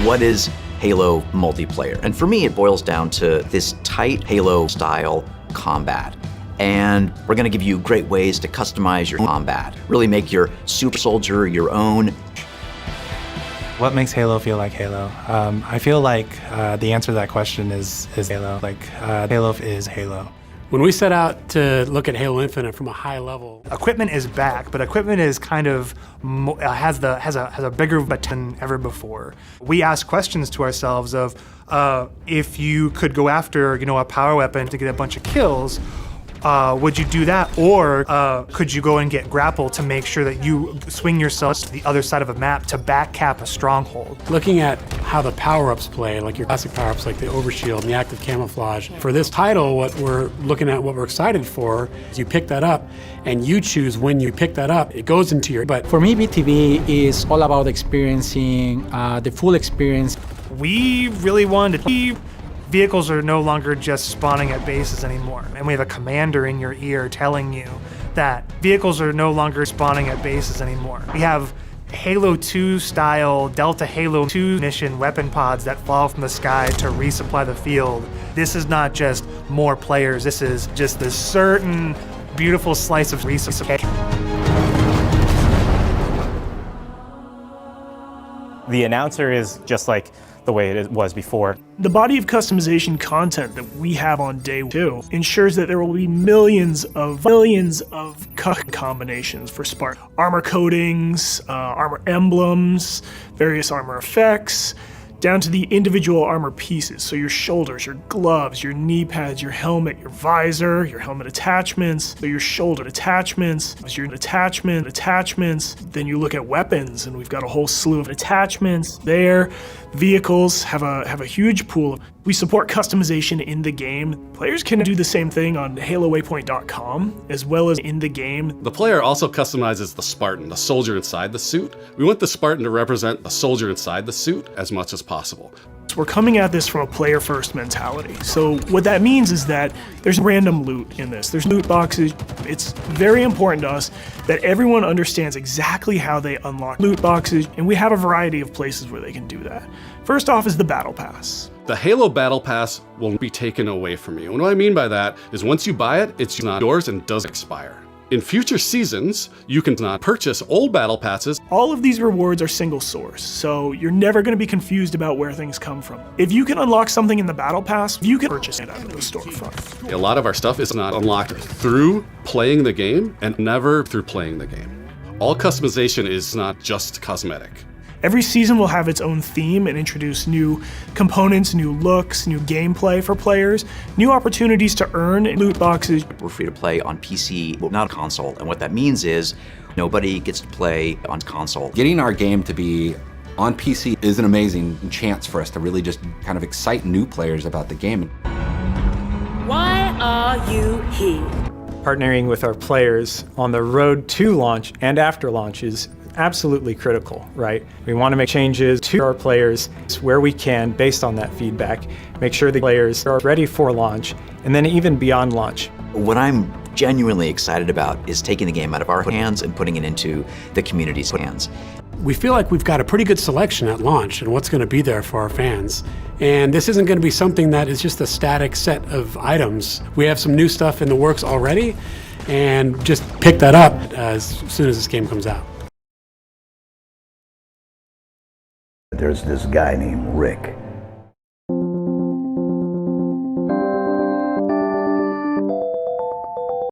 what is Halo multiplayer? And for me, it boils down to this tight Halo-style combat. And we're gonna give you great ways to customize your combat, really make your super soldier your own. What makes Halo feel like Halo? I feel like the answer to that question is Halo. Halo is Halo. When we set out to look at Halo Infinite from a high level, Equipment is back, but equipment is kind of has a bigger button than ever before. We ask questions to ourselves of if you could go after a power weapon to get a bunch of kills, would you do that? Or could you go and get grapple to make sure that you swing yourself to the other side of a map to back cap a stronghold? looking at how the power-ups play, like your classic power-ups like the overshield and the active camouflage. For this title, what we're looking at, what we're excited for, is you pick that up and you choose when you pick that up. It goes into your, but For me, BTV is all about experiencing the full experience. We really wanted to. Vehicles are no longer just spawning at bases anymore. And we have a commander in your ear telling you that vehicles are no longer spawning at bases anymore. We have Halo 2 style Delta Halo 2 mission weapon pods that fall from the sky to resupply the field. This is not just more players, this is just this certain beautiful slice of resupply. The announcer is just like the way it was before. The body of customization content that we have on day 2 ensures that there will be millions of combinations for Spark. Armor coatings, armor emblems, various armor effects, down to the individual armor pieces. So your shoulders, your gloves, your knee pads, your helmet, your visor, your helmet attachments, your shoulder attachments, your attachments. Then you look at weapons, and we've got a whole slew of attachments there. Vehicles have a huge pool. We support customization in the game. Players can do the same thing on HaloWaypoint.com as well as in the game. The player also customizes the Spartan, the soldier inside the suit. We want the Spartan to represent the soldier inside the suit as much as possible. We're coming at this from a player-first mentality. So what that means is that there's random loot in this. There's loot boxes. It's very important to us that everyone understands exactly how they unlock loot boxes, and we have a variety of places where they can do that. First off is the Battle Pass. The Halo Battle Pass will be taken away from you. And what I mean by that is once you buy it, it's not yours and doesn't expire. In future seasons, you can not purchase old battle passes. All of these rewards are single source, so you're never going to be confused about where things come from. If you can unlock something in the battle pass, you can purchase it out of the storefront. A lot of our stuff is not unlocked through playing the game and never through playing the game. All customization is not just cosmetic. Every season will have its own theme and introduce new components, new looks, new gameplay for players, new opportunities to earn loot boxes. We're free to play on PC, not console. And what that means is nobody gets to play on console. Getting our game to be on PC is an amazing chance for us to really just kind of excite new players about the game. Why are you here? Partnering with our players on the road to launch and after launch is absolutely critical, right? We want to make changes to our players where we can based on that feedback, make sure the players are ready for launch, and then even beyond launch. What I'm genuinely excited about is taking the game out of our hands and putting it into the community's hands. we feel like we've got a pretty good selection at launch and what's going to be there for our fans. And this isn't going to be something that is just a static set of items. We have some new stuff in the works already, and just pick that up as soon as this game comes out. There's this guy named Rick.